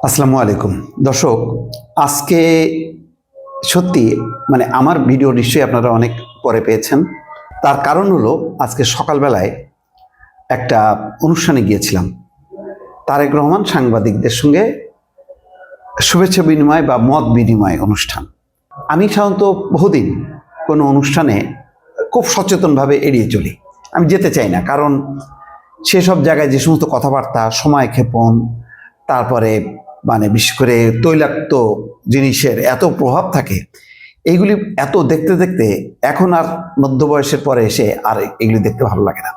আসসালামু আলাইকুম দর্শক। আজকে সত্যি আমার ভিডিও নিশ্চয়ই আপনারা অনেক পরে পেয়েছেন। তার কারণ হলো আজকে সকালবেলায় একটা অনুষ্ঠানে গিয়েছিলাম। তারেক রহমান সাংবাদিকদের সঙ্গে শুভেচ্ছা বিনিময় বা মত বিনিময় অনুষ্ঠান। আমি সাধারণত বহুদিন কোনো অনুষ্ঠানে খুব সচেতনভাবে এড়িয়ে চলি। আমি যেতে চাই না, কারণ সেসব জায়গায় যে সমস্ত কথাবার্তা, সময় ক্ষেপণ, তারপরে বিশেষ করে তৈলাক্ত জিনিসের এত প্রভাব থাকে, এইগুলি এত দেখতে দেখতে এখন আর মধ্যবয়সের পরে এসে আর এগুলি দেখতে ভালো লাগে না।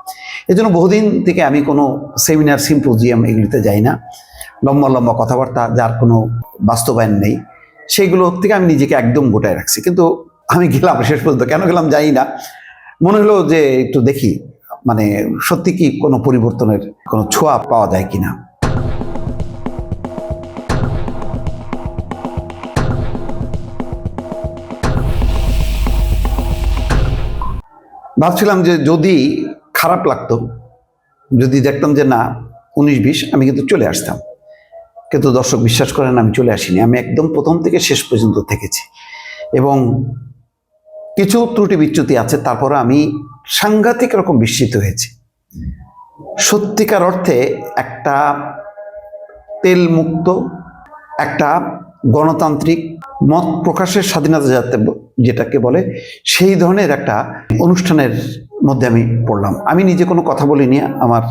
এই জন্য বহুদিন থেকে আমি কোনো সেমিনার, সিম্পোজিয়াম এগুলিতে যাই না। লম্বা লম্বা কথাবার্তা যার কোনো বাস্তবায়ন নেই, সেইগুলো থেকে আমি নিজেকে একদম গোটায় রাখছি। কিন্তু আমি গেলাম, শেষ পর্যন্ত কেন গেলাম জানি না, মনে হলো যে একটু দেখি সত্যি কি কোনো পরিবর্তনের কোনো ছোঁয়া পাওয়া যায় কিনা। ভাবছিলাম যে যদি খারাপ লাগতো, যদি দেখতাম যে না 19-20, আমি কিন্তু চলে আসতাম। কিন্তু দর্শক বিশ্বাস করেন, আমি চলে আসিনি। আমি একদম প্রথম থেকে শেষ পর্যন্ত থেকেছি এবং কিছু ত্রুটি বিচ্যুতি আছে, তারপরে আমি সাংঘাতিক রকম বিস্মিত হয়েছি। সত্যিকার অর্থে একটা তেল মুক্ত, একটা গণতান্ত্রিক মত প্রকাশের স্বাধীনতা যেটাকে বলে, সেই ধরনের একটা অনুষ্ঠানের মধ্যে আমি পড়লাম। আমি নিজে কোনো কথা বলিনি, আমার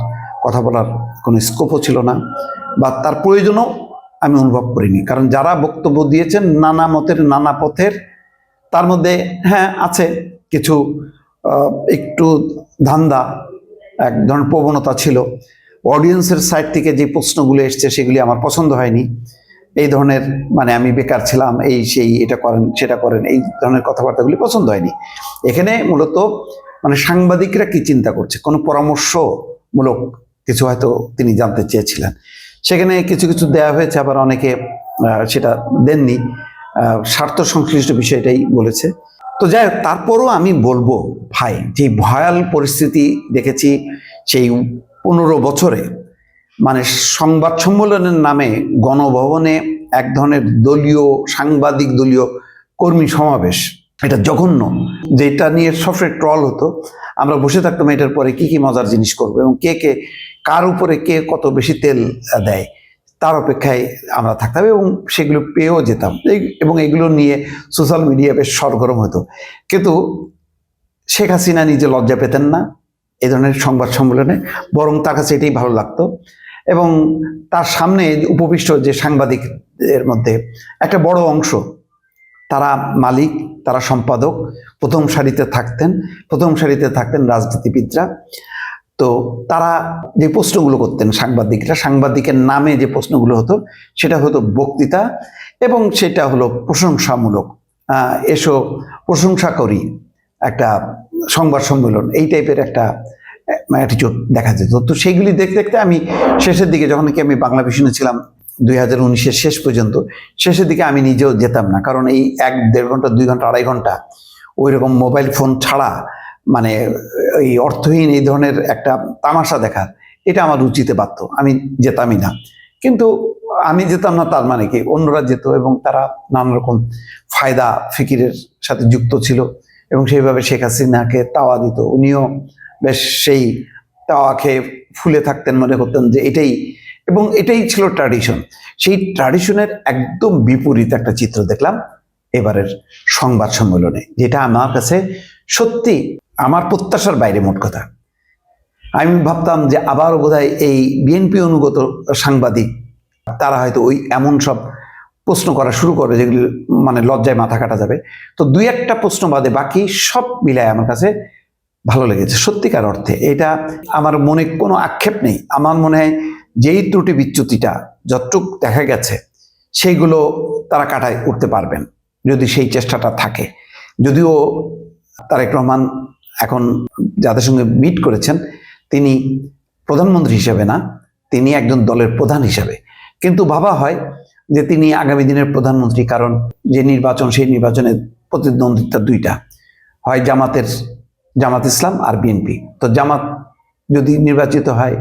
কথা বলার কোনো স্কোপও ছিল না, বা তার প্রয়োজনও আমি অনুভব করিনি। কারণ যারা বক্তব্য দিয়েছেন নানা মতের, নানা পথের, তার মধ্যে হ্যাঁ আছে কিছু একটু ধান্দা, এক ধরনের প্রবণতা ছিল। অডিয়েন্সের সাইড থেকে যে প্রশ্নগুলো এসছে সেগুলি আমার পছন্দ হয়নি। এই ধরনের আমি বেকার ছিলাম, এই সেই, এটা করেন সেটা করেন, এই ধরনের কথাবার্তাগুলি পছন্দ হয়নি। এখানে মূলত সাংবাদিকরা কি চিন্তা করছে, কোনো পরামর্শমূলক কিছু হয়তো তিনি জানতে চেয়েছিলেন। সেখানে কিছু কিছু দেওয়া হয়েছে, আবার অনেকে সেটা দেননি, স্বার্থ সংশ্লিষ্ট বিষয়টাই বলেছে। তো যাই হোক, তারপরও আমি বলবো ভাই, যে ভয়াল পরিস্থিতি দেখেছি সেই 15 বছরে, সংবাদ সম্মেলনের নামে গণভবনে এক ধরনের দলীয় সাংবাদিক, দলীয় কর্মী সমাবেশ, এটা জঘন্য। যেটা নিয়ে সবসময় ট্রল হতো, আমরা বসে থাকতাম এটার পরে কি কি মজার জিনিস করবো এবং কে কে কার উপরে কে কত বেশি তেল দেয় তার অপেক্ষায় আমরা থাকতাম, এবং সেগুলো পেয়েও যেতাম, এবং এগুলো নিয়ে সোশ্যাল মিডিয়া বেশ সরগরম হতো। কিন্তু শেখ হাসিনা নিজে লজ্জা পেতেন না এই ধরনের সংবাদ সম্মেলনে, বরং তার কাছে এটাই ভালো লাগতো। এবং তার সামনে উপবিষ্ট যে সাংবাদিকদের মধ্যে একটা বড় অংশ, তারা মালিক, তারা সম্পাদক, প্রথম সারিতে থাকতেন রাজনীতিবিদরা। তো তারা যে প্রশ্নগুলো করতেন, সাংবাদিকের নামে যে প্রশ্নগুলো হতো, সেটা হতো বক্তৃতা, এবং সেটা হলো প্রশংসামূলক, এসো প্রশংসা করি, একটা সংবাদ সম্মেলন, এই টাইপের একটা অ্যাটিটিউড দেখা যেত। তো সেইগুলি দেখতে দেখতে আমি শেষের দিকে, যখন কি আমি বাংলা ভিশনে ছিলাম 2019-এর শেষ পর্যন্ত, শেষের দিকে আমি নিজেও যেতাম না, কারণ এই 1-1.5 ঘন্টা, 2 ঘন্টা, 2.5 ঘন্টা ওই রকম মোবাইল ফোন ছাড়া এই অর্থহীন এই ধরনের একটা তামাশা দেখার, এটা আমার রুচিতে বাধ্য, আমি যেতামই না। কিন্তু আমি যেতাম না তার মানে কি অন্যরা যেত, এবং তারা নানা রকম ফায়দা ফিকিরের সাথে যুক্ত ছিল, এবং সেইভাবে শেখ হাসিনাকে তাওয়া দিত। উনিও বেশ সেই তাওয়া খেয়ে ফুলে থাকতেন, মনে করতেন যে এটাই, এবং এটাই ছিল ট্র্যাডিশন। সেই ট্র্যাডিশনের একদম বিপরীত একটা চিত্র দেখলাম এবারের সংবাদ সম্মেলনে, যেটা আমার কাছে সত্যি আমার প্রত্যাশার বাইরে। মোট কথা, আমি ভাবতাম যে আবারও বোধহয় এই বিএনপি অনুগত সাংবাদিক, তারা হয়তো ওই এমন সব প্রশ্ন করা শুরু করবে যেগুলি লজ্জায় মাথা কাটা যাবে। তো 2-1টা প্রশ্ন বাদে বাকি সব মিলায় আমার কাছে ভালো লেগেছে সত্যিকার অর্থে। এটা আমার মনে কোনো আক্ষেপ নেই। আমার মনে হয় যেই ত্রুটি বিচ্যুতিটা যতটুক দেখা গেছে, সেইগুলো তারা কাটায় উঠতে পারবেন যদি সেই চেষ্টাটা থাকে। যদিও তারেক রহমান এখন যাদের সঙ্গে মিট করেছেন, তিনি প্রধানমন্ত্রী হিসেবে না, তিনি একজন দলের প্রধান হিসেবে। কিন্তু ভাবা হয় যে তিনি আগামী দিনের প্রধানমন্ত্রী, কারণ যে নির্বাচন, সেই নির্বাচনের প্রতিদ্বন্দ্বিতা 2টা, হয় জামাত ইসলাম আর বিএনপি। তো জামাত যদি নির্বাচিত হয়,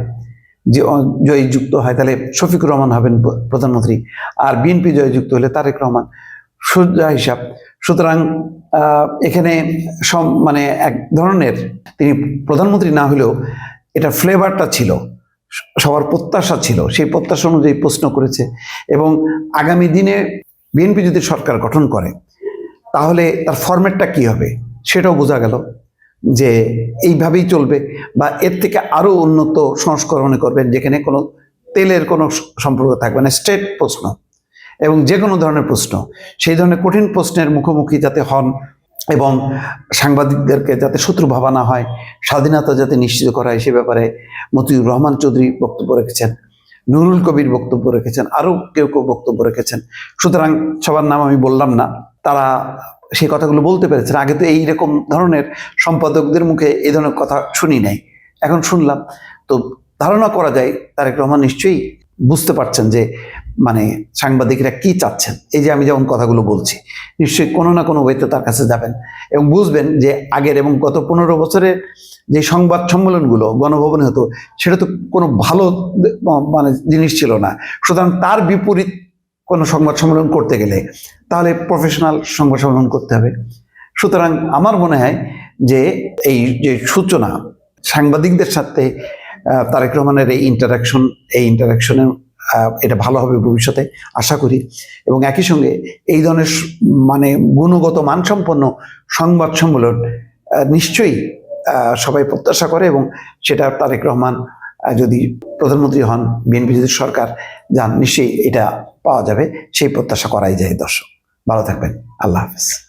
যে জয়যুক্ত হয় তাহলে শফিকুর রহমান হবেন প্রধানমন্ত্রী, আর বিএনপি জয়যুক্ত হলে তারেক রহমান, সোজা হিসাব। সুতরাং এখানে মানে এক ধরনের তিনি প্রধানমন্ত্রী না হলেও এটা ফ্লেভারটা ছিল, সবার প্রত্যাশা ছিল, সেই প্রত্যাশা অনুযায়ী প্রশ্ন করেছে। এবং আগামী দিনে বিএনপি যদি সরকার গঠন করে তাহলে তার ফরম্যাটটা কি হবে সেটাও বোঝা গেল, যে এইভাবেই চলবে বা এর থেকে আরো উন্নত সংস্করণে করবেন, যেখানে কোনো তেলের কোনো সম্পর্ক থাকবে না, স্ট্রেট প্রশ্ন এবং যে কোনো ধরনের প্রশ্ন, সেই ধরনের কঠিন প্রশ্নের মুখোমুখি যাতে হন এবং সাংবাদিকদেরকে যাতে শত্রু ভাবা না হয়, স্বাধীনতা যাতে নিশ্চিত করা হয় সে ব্যাপারে মতিউর রহমান চৌধুরী বক্তব্য রেখেছেন, নুরুল কবির বক্তব্য রেখেছেন, আরও কেউ কেউ বক্তব্য রেখেছেন। সুতরাং সবার নাম আমি বললাম না, তারা সেই কথাগুলো বলতে পেরেছেন। আগে তো এইরকম ধরনের সম্পাদকদের মুখে এই ধরনের কথা শুনি নাই, এখন শুনলাম। তো ধারণা করা যায় তারেক রহমান নিশ্চয়ই বুঝতে পারছেন যে মানে সাংবাদিকরা কি চাচ্ছেন। এই যে আমি যেমন কথাগুলো বলছি, নিশ্চয়ই কোনো না কোনো ওয়েতে তার কাছে যাবেন এবং বুঝবেন যে আগের এবং গত 15 বছরের যে সংবাদ সম্মেলনগুলো গণভবনে হতো সেটা তো কোনো ভালো মানে জিনিস ছিল না। সুতরাং তার বিপরীত কোনো সংবাদ সম্মেলন করতে গেলে তাহলে প্রফেশনাল সংবাদ সম্মেলন করতে হবে। সুতরাং আমার মনে হয় যে এই যে সূচনা সাংবাদিকদের সাথে তারেক রহমানের এই ইন্টারাকশনের এটা ভালো হবে ভবিষ্যতে আশা করি। এবং একই সঙ্গে এই ধরনের মানে গুণগত মানসম্পন্ন সংবাদ সম্মেলন নিশ্চয়ই সবাই প্রত্যাশা করে, এবং সেটা তারেক রহমান যদি প্রধানমন্ত্রী হন, বিএনপি যদি সরকার যান, নিশ্চয়ই এটা পাওয়া যাবে, সেই প্রত্যাশা করাই যায়। দর্শক ভালো থাকবেন, আল্লাহ হাফেজ।